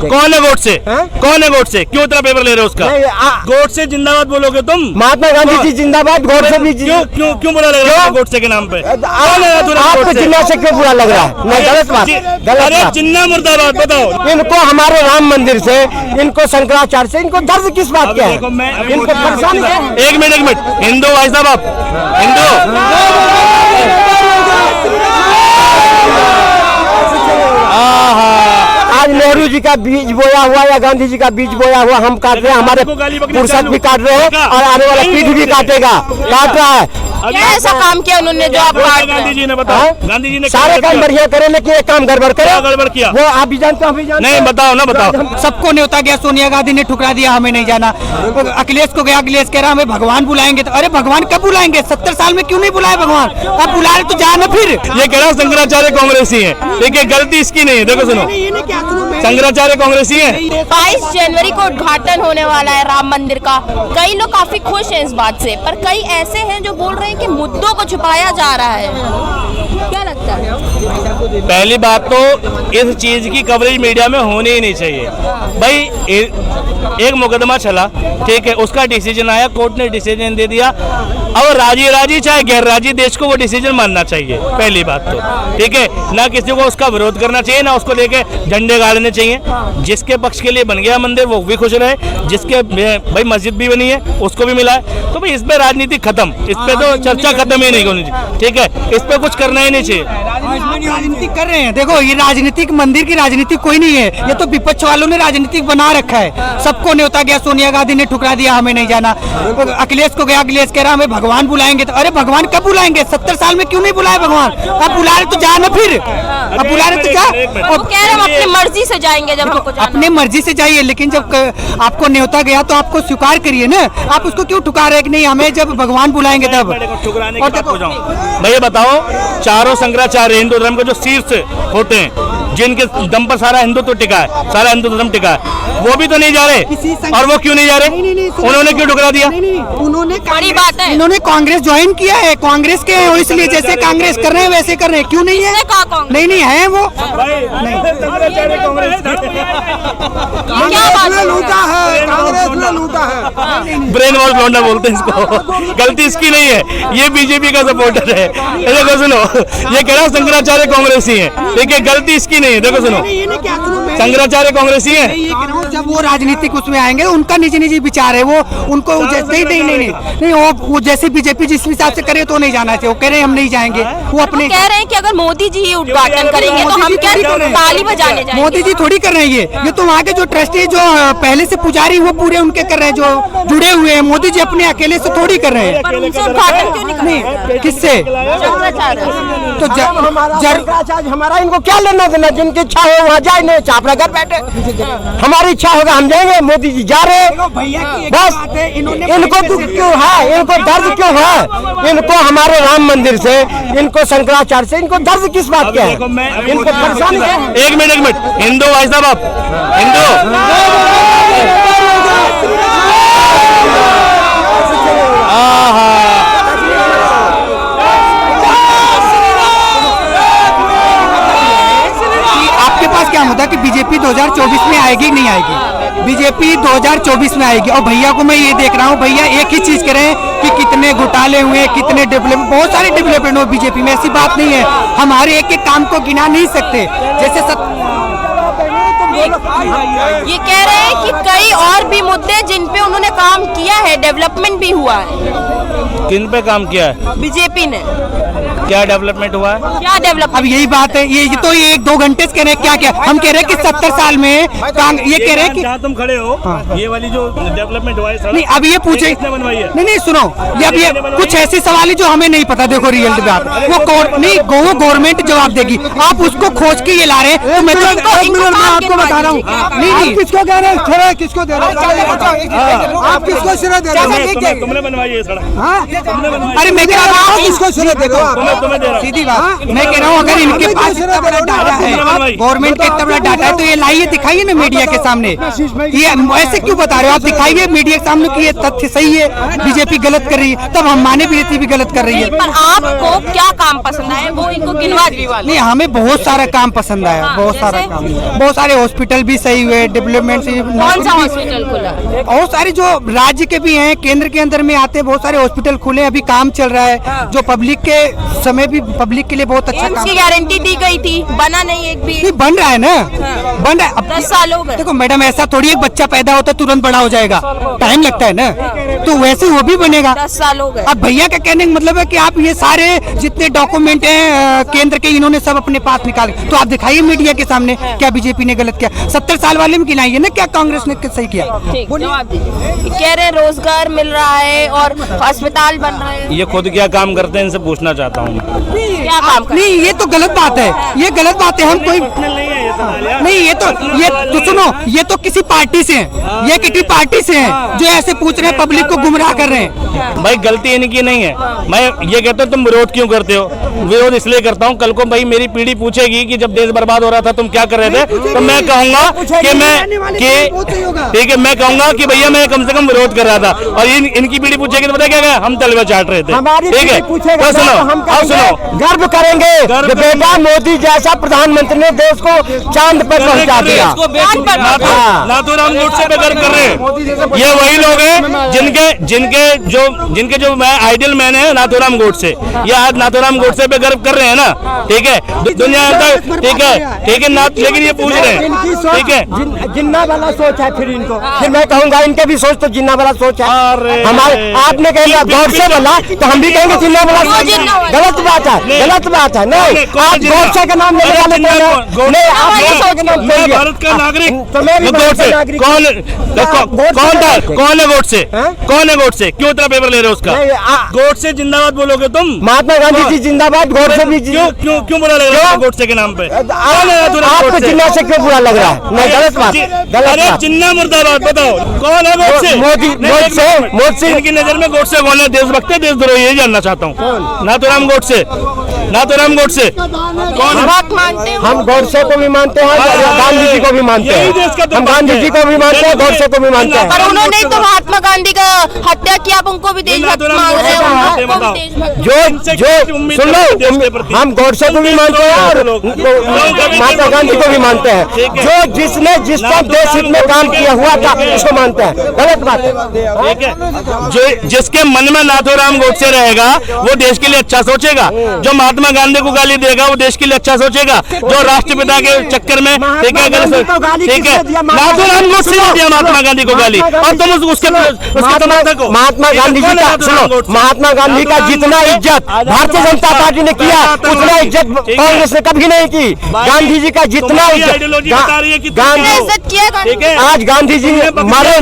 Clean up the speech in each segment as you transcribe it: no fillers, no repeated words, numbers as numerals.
कौन है गोडसे? कौन है गोडसे? क्यों इतना पेपर ले रहे हो उसका? गोडसे जिंदाबाद बोलोगे तुम? महात्मा गांधी जी जिंदाबाद, गोडसे भी क्यों बुरा लग रहा है गोडसे के नाम पे? आपको जिन्ना से क्यों बुरा लग रहा है? नहीं, गलत बात, गलत बात। जिन्ना मुर्दाबाद। बताओ इनको हमारे राम मंदिर से, इनको शंकराचार्य से, इनको दर्द किस बात का है? इनको परेशानी क्या है? एक मिनट हिंदू भाई साहब, आप हिंदू? आज नेहरू जी का बीज बोया हुआ या गांधी जी का बीज बोया हुआ हम काट रहे हैं, हमारे पुरुषार्थ भी काट रहे हैं और आने वाला पीढ़ी भी काटेगा, काट रहा है। क्या ऐसा काम किया उन्होंने जो आप गांधी जी ने बताया? गांधी जी ने सारे काम बढ़िया करे, लेकिन एक काम गड़बड़ करे। गड़बड़ किया वो आप भी जानते हो, हम भी जानते नहीं, बताओ ना, बताओ। सबको न्योता गया, सोनिया गांधी ने ठुकरा दिया, हमें नहीं जाना। अखिलेश को गया, अखिलेश कह रहा हमें भगवान बुलाएंगे। तो अरे भगवान कब बुलाएंगे? 70 साल में क्यों नहीं बुलाए भगवान? अब बुला रहे तो जाना। फिर ये कह रहा शंकराचार्य कांग्रेसी है, देखिए गलती इसकी नहीं है। देखो सुनो, शंकराचार्य कांग्रेसी है। 22 जनवरी को उद्घाटन होने वाला है राम मंदिर का। कई लोग काफी खुश हैं इस बात से, पर कई ऐसे हैं जो बोल रहे हैं कि मुद्दों को छुपाया जा रहा है। क्या लगता है? पहली बात तो इस चीज की कवरेज मीडिया में होनी ही नहीं चाहिए भाई। एक मुकदमा चला, ठीक है, उसका डिसीजन आया, कोर्ट ने डिसीजन दे दिया। अब राजी राजी चाहे गैर राजी देश को वो डिसीजन मानना चाहिए, पहली बात तो, ठीक है। ना किसी को उसका विरोध करना चाहिए, ना उसको लेके झंडे गाड़ने चाहिए। जिसके पक्ष के लिए बन गया मंदिर वो भी खुश रहे, जिसके भाई मस्जिद भी बनी है उसको भी मिला है, तो भाई इस पे राजनीति खत्म, इस पे तो चर्चा खत्म ही नहीं होनी चाहिए, ठीक है। इस पे कुछ करना ही नहीं चाहिए। राजनीति कर रहे हैं, देखो ये राजनीतिक मंदिर की राजनीति कोई नहीं है, ये तो विपक्ष वालों ने राजनीतिक बना रखा है। सबको न्योता गया, सोनिया गांधी ने ठुकरा दिया, हमें नहीं जाना। अखिलेश को गया, अखिलेश कह रहा हमें भगवान बुलाएंगे। तो अरे भगवान कब बुलाएंगे? 70 साल में क्यों नहीं बुलाए भगवान? अब बुला रहे तो जाना। फिर अब बुला रहे तो जा, वो कह रहे हम अपनी मर्जी से जाएंगे। जब हमको अपने मर्जी से जाइए, लेकिन जब आपको न्योता गया तो आपको स्वीकार करिए ना। आप उसको क्यों ठुका रहे कि नहीं हमें जब भगवान बुलाएंगे तब? और देखो भैया बताओ, चारों शंकराचार्य हिंदू धर्म के जो शीर्ष होते हैं, जिनके दम पर सारा हिंदुत्व टिका है, सारा हिंदू धर्म टिका है, वो भी तो नहीं जा रहे। और वो क्यों नहीं जा रहे? उन्होंने क्यों ठुकरा दिया? उन्होंने बड़ी बात है, इन्होंने कांग्रेस ज्वाइन किया है, कांग्रेस के हैं, इसलिए जैसे कांग्रेस कर रहे हैं वैसे कर रहे हैं। क्यों नहीं है? नहीं नहीं है वो। ब्रेन वॉश लौंडा बोलते हैं इसको। गलती इसकी नहीं है, ये बीजेपी का सपोर्टर है। देखो सुनो, ये कह रहा शंकराचार्य कांग्रेसी है, ठीक है, गलती इसकी नहीं है। देखो सुनो, शंकराचार्य कांग्रेसी है। जब वो राजनीतिक उसमें आएंगे, उनका निजी निजी विचार है, वो उनको नहीं वो जैसे बीजेपी जिस हिसाब से करे तो नहीं जाना चाहिए। वो कह रहे हैं हम नहीं जाएंगे, वो अपने कह रहे हैं कि अगर मोदी जी उद्घाटन करेंगे तो हम क्या ताली बजाने जाएंगे? मोदी जी थोड़ी कर रहे हैं ये तो वहाँ के जो ट्रस्टी जो पहले से पुजारी वो पूरे उनके कर रहे हैं, जो जुड़े हुए हैं। मोदी जी अपने अकेले से थोड़ी कर रहे हैं। उद्घाटन क्यों नहीं? किससे? तो हमारा इनको क्या लेना देना? जिनकी इच्छा हो वहाँ जाए, नहीं चाह अपना घर बैठे। हमारी इच्छा होगा हम जाएंगे, मोदी जी जा रहे हैं बस। इनको दुख क्यों है? इनको दर्द क्यों है? इनको हमारे राम मंदिर से, इनको शंकराचार्य से, इनको दर्द किस बात का है? इनको परेशानी क्या है? एक मिनट हिंदू भाई साहब, आप हिंदू? आपके पास क्या मुद्दा कि बीजेपी 2024 में आएगी नहीं आएगी? बीजेपी 2024 में आएगी। और भैया को मैं ये देख रहा हूँ, भैया एक ही चीज कह रहे हैं कि कितने घोटाले हुए, कितने डेवलपमेंट, बहुत सारे डेवलपमेंट हो बीजेपी में, ऐसी बात नहीं है। हमारे एक एक काम को गिना नहीं सकते। जैसे ये कह रहे हैं कि कई और भी मुद्दे जिन पे उन्होंने काम किया है, डेवलपमेंट भी हुआ है। किन पे काम किया है बीजेपी ने? क्या डेवलपमेंट हुआ है? क्या डेवलपमेंट? अब यही बात है, ये तो ये 1-2 घंटे से कह रहे हैं क्या क्या। हम कह रहे हैं कि 70 साल में ये कह रहे हैं कि जहाँ तुम खड़े हो, ये वाली जो डेवलपमेंट हुआ है, नहीं अब ये पूछे बनवाई है? नहीं सुनो, अब ये कुछ ऐसे सवाल है जो हमें नहीं पता। देखो रियल बात, वो गवर्नमेंट जवाब देगी, आप उसको खोज के ये ला रहे हैं। तो मैं तो आपको बता रहा हूँ, नहीं किसको कह रहे हैं? किसको दे रहे हैं? आप किसको श्रेय दे रहे हैं? तुमने बनवाई है सड़क? अरे मैं कह रहा हूँ किसको श्रेय दे रहे हो? तुम्हें दे रहा हूँ। सीधी बात मैं कह रहा हूँ, अगर इनके पास इतना बड़ा डाटा है, गवर्नमेंट का इतना बड़ा डाटा है, तो ये लाइए, दिखाइए ना मीडिया के सामने। ये ऐसे क्यों बता रहे हो आप? दिखाइए मीडिया के सामने कि ये तथ्य सही है, बीजेपी गलत कर रही है, तब हम माने बीजेपी भी गलत कर रही है। पर आपको क्या काम पसंद आया वो इनको गिनवा दीजिए। नहीं, हमें बहुत सारा काम पसंद आया, बहुत सारा काम, बहुत सारे हॉस्पिटल भी सही हुए, डेवलपमेंट से। कौन सा हॉस्पिटल खुला? बहुत सारे जो राज्य के भी हैं, केंद्र के अंदर में आते हैं, बहुत सारे हॉस्पिटल खुले, अभी काम चल रहा है, जो पब्लिक के समय भी पब्लिक के लिए बहुत अच्छा एम्स काम। की गारंटी दी गई थी, बना नहीं एक भी। नहीं, बन रहा है ना, बन रहा है। अब 10 साल हो गए। देखो मैडम, ऐसा थोड़ी एक बच्चा पैदा होता है तुरंत बड़ा हो जाएगा, टाइम लगता है ना, तो वैसे वो भी बनेगा। 10 साल हो गए। अब भैया का कहने का मतलब है कि आप ये सारे जितने डॉक्यूमेंट हैं केंद्र के, इन्होंने सब अपने पास निकाल, तो आप दिखाइए मीडिया के सामने क्या बीजेपी ने गलत किया। 70 साल वाले में गिनाइए ना क्या कांग्रेस ने सही किया। ठीक, जवाब दीजिए। कह रहे हैं रोजगार मिल रहा है और अस्पताल बन रहे हैं। ये खुद क्या काम करते हैं इनसे पूछना चाहता हूँ। क्या काम कर? नहीं, ये तो गलत बात है, ये गलत बात है। हम कोई नहीं, ये तो सुनो, ये तो किसी पार्टी से हैं, ये किसी पार्टी से हैं जो ऐसे पूछ रहे हैं, पब्लिक को गुमराह कर रहे हैं। भाई गलती इनकी नहीं है। मैं ये कहता हूँ तुम विरोध क्यों करते हो? विरोध इसलिए करता हूँ, कल को भाई मेरी पीढ़ी पूछेगी कि जब देश बर्बाद हो रहा था तुम क्या कर रहे थे, तो मैं कहूंगा ठीक है, मैं कहूंगा कि भैया मैं कम से कम विरोध कर रहा था, और इनकी पीढ़ी पूछेगी तो पता क्या कहा, हम तलवा चाट रहे थे। ठीक है, तो सुनो, गर्व करेंगे कि बेटा मोदी जैसा प्रधानमंत्री ने देश को चांद पर पहुंचा दिया। नाथूराम गोडसे पे गर्व कर रहे हैं। ये वही लोग हैं जिनके जो मैं आइडियल मैन है नाथूराम गोडसे, ये आज नाथूराम गोडसे पे गर्व कर रहे हैं ना। ठीक है, दुनिया तक ठीक है, लेकिन ये पूछ रहे हैं। ठीक है, जिन्ना वाला सोच है, फिर मैं कहूंगा इनके भी सोच तो जिन्ना वाला सोच है। हमारे आपने कहेंगे गोडसे वाला, तो हम भी कहेंगे जिन्ना वाला। गलत बात है, गलत बात है। नहीं, आप गोडसे का नाम लेने वाले नहीं, आप भारत का नागरिक तो मैं भी गोडसे कौन है गोडसे? कौन है गोडसे? क्यों इतना पेपर ले रहे हो उसका? गोडसे जिंदाबाद बोलोगे तुम? महात्मा गांधी जी जिंदाबाद, गोडसे भी क्यों बुरा लग रहा है गोडसे के नाम पे? आपको जिन्ना से क्यों बुरा लग रहा है? नहीं, गलत बात, गलत अरे बात। जिन्ना मुर्दाबाद, बताओ कौन है गोडसे? मोदी इनकी नजर में गोडसे कौन है? देशभक्त है, देशद्रोही? यही जानना चाहता हूँ। नाथूराम गोडसे कौन है? हम गोडसे को भी मानते हैं, गांधी जी को भी मानते हैं, हम गांधी जी को भी मानते हैं, गोडसे को भी मानते हैं। पर उन्होंने तो महात्मा गांधी का हत्या किया, आप उनको भी देशभक्त मान रहे हो? उनको भी देशभक्त। जो सुन लो, हम गोडसे को भी मानते हैं और महात्मा गांधी को भी मानते हैं। जो जिसने जिस टाइम देश हित में काम किया हुआ था उसको मानते हैं। गलत बात है। ठीक है, जो जिसके मन में नाथूराम गोडसे रहेगा वो देश के लिए अच्छा सोचेगा। जो महात्मा गांधी को गाली देगा वो देश के लिए अच्छा सोचेगा। जो राष्ट्रपिता के चक्कर में ठीक है, नाथूराम गोडसे ने दिया महात्मा गांधी को गाली, और तुम उसके महात्मा गांधी जी का सुनो, महात्मा गांधी का जितना इज्जत भारतीय जनता पार्टी ने किया उतना इज्जत कांग्रेस ने कभी नहीं की। गांधी जी का जितना इज्जत आज गांधी जी मरे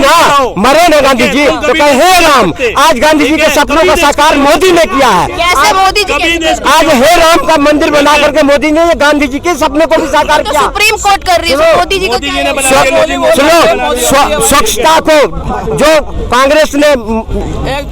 ना गांधी जी, तो कहे हे राम, आज गांधी जी के सपनों का साकार मोदी ने किया है। कैसे मोदी जी? आज हे राम का मंदिर बना करके मोदी ने गांधी जी के सपनों को भी साकार किया। सुप्रीम कोर्ट कर रही है, मोदी जी को सुनो, स्वच्छता को जो कांग्रेस ने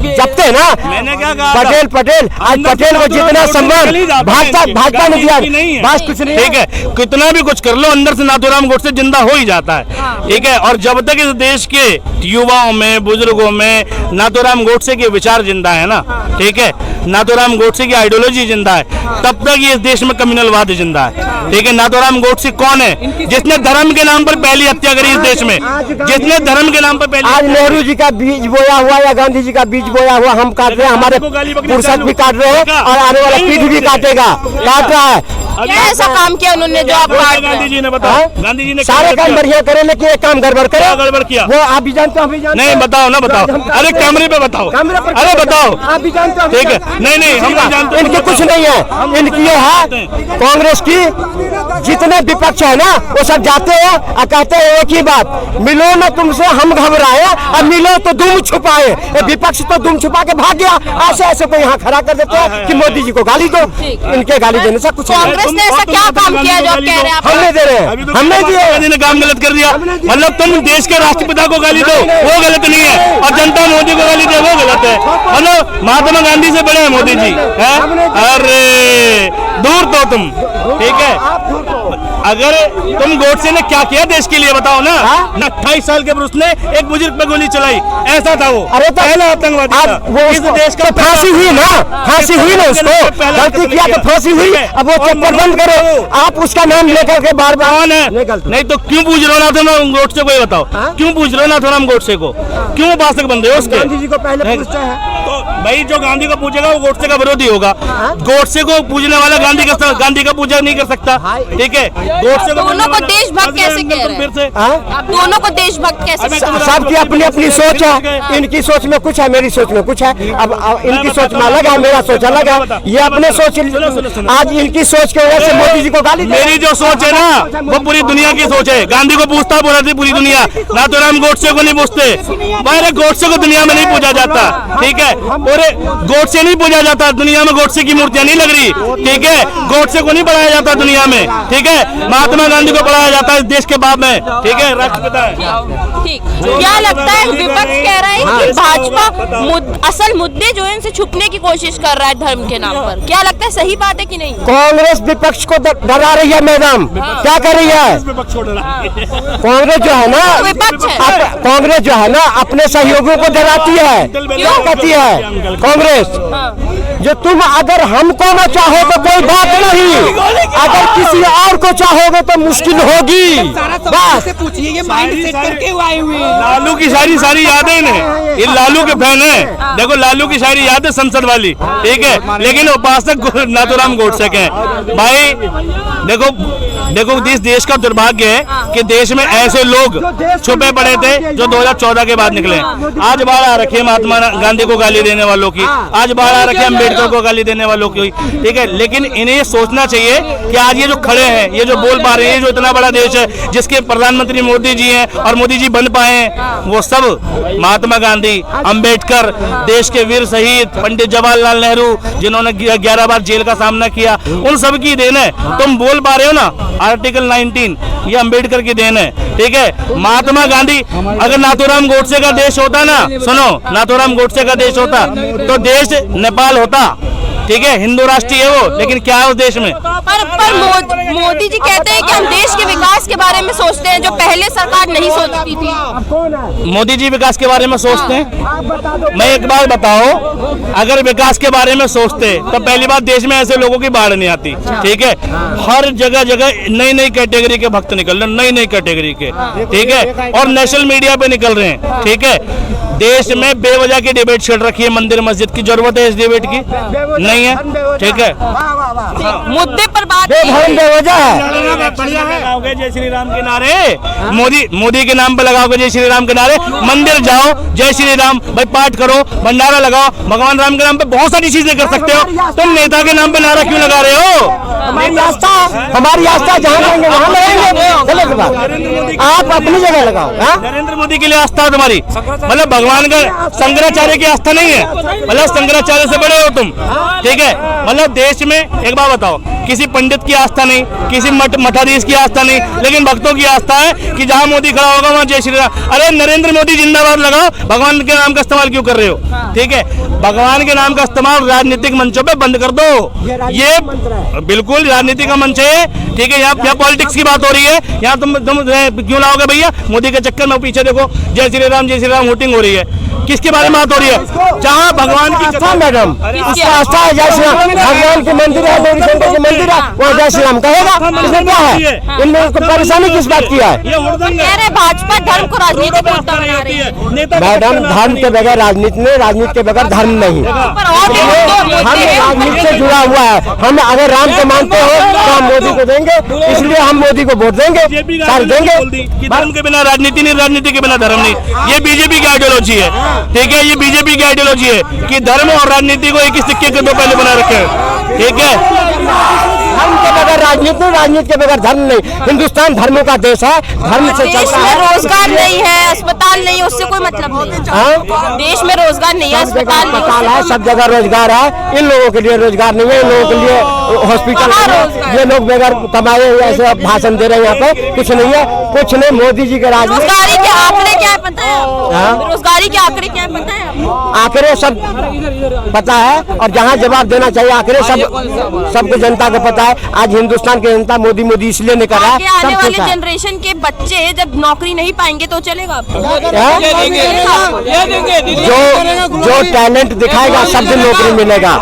जपते हैं ना, मैंने क्या कहा? पटेल आज पटेल को जितना सम्मान भाजपा ने दिया, बस कुछ नहीं। ठीक है, कितना भी कुछ कर लो, अंदर से नाथूराम गोडसे जिंदा हो ही जाता है। ठीक है, और जब तक इस देश के युवाओं में, बुजुर्गों में नाथूराम गोडसे के विचार जिंदा है ना, ठीक है, नाथूराम गोडसे की आइडियोलॉजी जिंदा है, तब तक ये इस देश में कम्युनलवाद जिंदा है। ठीक है, नाथूराम गोडसे कौन है? जिसने धर्म के नाम पर पहली हत्या करी इस देश में, जिसने धर्म के नाम पर पहली। आज नेहरू जी का बीज बोया हुआ या गांधी जी का बीज बोया हुआ हम काट रहे हैं, हमारे पुरुषक भी काट रहे हैं और आने वाला पीढ़ी भी काट रहा है। क्या ऐसा काम किया उन्होंने जो आप गांधी जी ने बताया? गांधी जी ने सारे काम बढ़िया करे, लेकिन एक काम गड़बड़ करे। गड़बड़ किया वो आप भी जानते हो, हम भी जानते नहीं, बताओ ना, बताओ। अरे कैमरे पे बताओ, अरे बताओ। आप भी जानते हो, ठीक है, नहीं हम भी जानते हैं। इनकी कुछ नहीं है, इनकी ये है कांग्रेस की जितने विपक्ष है ना वो सब जाते हैं और कहते हैं एक ही बात, मिलो ना तुमसे हम घबराए और मिलो तो दुम छुपाए। विपक्ष तो दुम छुपा के भाग गया, ऐसे को यहाँ खड़ा कर देते हैं कि मोदी जी को गाली दो। इनके गाली देने से कुछ कांग्रेस ने ऐसा क्या काम किया जो आप कह रहे हैं? हम नहीं दे रहे हैं, हम नहीं दिए। गांधी ने काम गलत कर दिया, मतलब तुम देश के राष्ट्रपिता को गाली दो वो गलत नहीं है, और जनता मोदी को गाली दे वो गलत है। मतलब महात्मा गांधी से बड़े है मोदी जी हैं? अरे दूर तो तुम, ठीक है। अगर तुम गोडसे ने क्या किया देश के लिए बताओ ना। 28 साल के पुरुष ने एक बुजुर्ग पे गोली चलाई, ऐसा था वो। अरे तो पहला आतंकवादी था इस देश का। फांसी हुई ना, फांसी हुई ना उसको, गलती किया तो फांसी हुई। अब वो चक्कर बंद करो, आप उसका नाम लेकर के बार बार कौन है? नहीं तो क्यों पूछ रहे हो नाथूराम गोडसे को, ये बताओ क्यों पूछ रहे हो नाथूराम गोडसे को, क्यों उपासक बन रहे हो उसके? गांधी जी को पहले पूछते हैं। तो भाई जो गांधी को पूछेगा वो गोडसे का विरोधी होगा। गोडसे को पूछने वाला गांधी का पूजा नहीं कर सकता, ठीक है। गोडसे को दोनों को देशभक्त कैसे कह रहे हैं? आप दोनों को देशभक्त कैसे? सबकी अपनी अपनी सोच है, इनकी सोच में कुछ है, मेरी सोच में कुछ है। अब इनकी सोच में अलग है, मेरा सोच अलग है। ये अपने सोच, आज इनकी सोच की वजह से मोदी जी को गाली। मेरी जो सोच है ना वो पूरी दुनिया की सोच है। गांधी को पूछता बोला थी पूरी दुनिया, नाथूराम गोडसे को नहीं पूछते। मेरे गोडसे को दुनिया में नहीं पूछा जाता, ठीक है। और गोडसे नहीं पूछा जाता दुनिया में, गोडसे की मूर्तियां नहीं लग रही, ठीक है। गोडसे को नहीं पढ़ाया जाता दुनिया में, ठीक है। महात्मा गांधी को पढ़ाया जाता है इस देश के बाप में, ठीक है, राष्ट्रपिता है। ठीक, क्या लगता है विपक्ष कह रहा है कि भाजपा असल मुद्दे जो है उनसे छुपने की कोशिश कर रहा है धर्म के नाम पर, क्या लगता है सही बात है कि नहीं? कांग्रेस विपक्ष को डरा रही है मैडम, क्या कर रही है कांग्रेस जो है ना, विपक्ष है। कांग्रेस जो है ना अपने सहयोगियों को डराती है। क्या कहती है कांग्रेस? जो तुम अगर हमको न चाहो तो कोई बात नहीं, अगर किसी और को चाहोगे तो मुश्किल होगी। बस पूछिए, ये माइंड सेट करके आए हुए हैं। लालू की सारी यादें इन्हें, ये लालू के फैन है। देखो लालू की सारी यादें संसद वाली, ठीक है, लेकिन उपासक नाथूराम गोडसे के हैं। भाई देखो इस देश का दुर्भाग्य है कि देश में ऐसे लोग छुपे पड़े थे जो 2014 के बाद निकले। आज बाढ़ आ रखी है महात्मा गांधी को गाली देने वालों की, आज बाढ़ आ रखी है अम्बेडकर को गाली देने वालों की, ठीक है। लेकिन इन्हें ये सोचना चाहिए कि आज ये जो खड़े हैं, ये जो बोल पा रहे हैं, जो इतना बड़ा देश है जिसके प्रधानमंत्री मोदी जी हैं और मोदी जी बन पाए हैं, वो सब महात्मा गांधी, अम्बेडकर, देश के वीर शहीद पंडित जवाहरलाल नेहरू जिन्होंने 11 बार जेल का सामना किया, उन सब की देन है। तुम बोल पा रहे हो ना आर्टिकल 19, ये अम्बेडकर की देन है, ठीक है। महात्मा गांधी, अगर नाथूराम गोडसे का देश होता ना, सुनो, नाथूराम गोडसे का देश होता तो देश नेपाल होता, ठीक है। हिंदू राष्ट्रीय है वो, लेकिन क्या है उस देश में? पर मोदी जी कहते हैं कि हम देश के विकास के बारे में सोचते हैं जो पहले सरकार नहीं सोचती थी। मोदी जी विकास के बारे में सोचते हैं? मैं एक बात बताओ, अगर विकास के बारे में सोचते तो पहली बात देश में ऐसे लोगों की बाढ़ नहीं आती, ठीक है। हर जगह नई कैटेगरी के भक्त निकल रहे हैं, नई कैटेगरी के, ठीक है, और नेशनल मीडिया पे निकल रहे हैं, ठीक है। देश में बेवजह की डिबेट छिड़ रखी है, मंदिर मस्जिद की जरूरत है इस डिबेट की नहीं है, ठीक है। मुद्दे पर बात बेवजह है। लगाओगे जय श्री राम के नारे, मोदी के नाम पे लगाओगे जय श्री राम के नारे, मंदिर जाओ जय श्री राम, भाई पाठ करो, भंडारा लगाओ, भगवान राम के नाम पे बहुत सारी चीजें कर सकते हो। तुम नेता के नाम पे नारा क्यों लगा रहे हो? हमारी आस्था जहाँ रहेंगे वहाँ लगाएंगे, गलत बात। आप अपनी जगह लगाओ। नरेंद्र मोदी के लिए आस्था है तुम्हारी, मतलब भगवान का शंकराचार्य की आस्था नहीं है, मतलब शंकराचार्य से बड़े हो तुम, ठीक है। मतलब देश में एक बात बताओ, किसी पंडित की आस्था नहीं, किसी मठाधीश की आस्था नहीं, लेकिन भक्तों की आस्था है कि जहां मोदी खड़ा होगा वहां जय श्री राम। अरे नरेंद्र मोदी जिंदाबाद लगाओ, भगवान के नाम का इस्तेमाल क्यों कर रहे हो, ठीक है। भगवान के नाम का इस्तेमाल राजनीतिक मंचों पे बंद कर दो, ये बिल्कुल राजनीति का मंच है, ठीक है। यहाँ पॉलिटिक्स की बात हो रही है, यहाँ तुम क्यों लाओगे भैया मोदी के चक्कर में? पीछे देखो जय श्री राम वोटिंग हो रही है, किसके बारे में बात हो रही है? जहाँ भगवान की आस्था, मैडम आस्था है, जय श्री राम, भगवान के मंदिर है, गौरी शंकर के मंदिर है, वो जय श्री राम कहेगा, इसमें क्या है? इनमें परेशानी किस बात की है? कह रहे भाजपा धर्म को राजनीतिक मुद्दा बना रही है। मैडम धर्म के बगैर राजनीति नहीं, राजनीति के बगैर धर्म नहीं। हम राजनीति से जुड़ा हुआ है। हम अगर राम को मानते हो तो हम मोदी को देंगे, इसलिए हम मोदी को वोट देंगे, साथ देंगे। धर्म के बिना राजनीति नहीं, राजनीति के बिना धर्म नहीं, ये बीजेपी की आइडियोलॉजी है, ठीक है। ये बीजेपी की आइडियोलॉजी है कि धर्म और राजनीति को एक ही सिक्के के दो पहलू बना रखे हैं, ठीक है। के बगैर राजनीति नहीं, राजनीति के बगैर धर्म नहीं। हिंदुस्तान धर्मों का देश है, धर्म से देश चलता में है। रोजगार नहीं है, अस्पताल नहीं है, उससे कोई मतलब नहीं। हाँ? देश में रोजगार नहीं है, सब जगह अस्पताल नहीं अस्पताल है, है, सब जगह रोजगार है। इन लोगों के लिए रोजगार नहीं है, इन लोगों के लिए हॉस्पिटल कहाँ नहीं रोजगार? है। ये लोग बगैर कमाए हुए ऐसे भाषण दे रहे हैं, यहाँ पे कुछ नहीं है, कुछ नहीं। मोदी जी के राज में रोजगारी के आंकड़े क्या है पता है आपको? हाँ? रोजगारी के आंकड़े क्या है पता है आपको? आंकड़े सब पता है, और जहाँ जवाब देना चाहिए आंकड़े सबको जनता को पता है। आज हिंदुस्तान की जनता मोदी मोदी इसलिए नहीं कर रहा आगे है, आने सब वाले कुछ है। जनरेशन के बच्चे जब नौकरी नहीं पाएंगे तो चलेगा आपको? हाँ? ये देंगे दीदी। जो टैलेंट दिखाएगा सब दिन नौकरी मिलेगा।